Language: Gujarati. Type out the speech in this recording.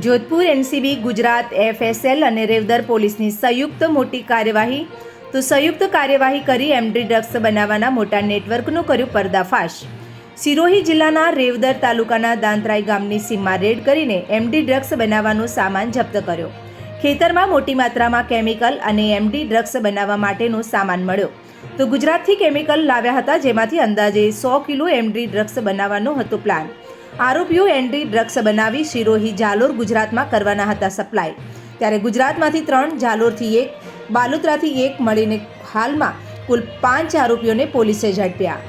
જોધપુર એનસીબી, ગુજરાત એફએસએલ અને રેવદર પોલીસની સંયુક્ત મોટી કાર્યવાહી સંયુક્ત કાર્યવાહી કરી એમડી ડ્રગ્સ બનાવવાના મોટા નેટવર્કનો કર્યો પર્દાફાશ। સિરોહી જિલ્લાના રેવદર તાલુકાના દાંતરાઈ ગામની સીમમાં રેડ કરીને એમડી ડ્રગ્સ બનાવવાનો સામાન જપ્ત કર્યો। ખેતરમાં મોટી માત્રામાં કેમિકલ અને એમડી ડ્રગ્સ બનાવવા માટેનો સામાન મળ્યો તો ગુજરાતથી કેમિકલ લાવ્યા હતા, જેમાંથી અંદાજે 100 કિલો એમડી ડ્રગ્સ બનાવવાનો હતો પ્લાન। આરોપીઓ એમડી ડ્રગ્સ બનાવી સિરોહી, જાલોર, ગુજરાતમાં કરવાના હતા સપ્લાય। ત્યારે ગુજરાતમાંથી 3, જાલોરથી 1, બાલોતરાથી 1 મળીને હાલમાં કુલ 5 આરોપીઓને પોલીસે ઝડપ્યા।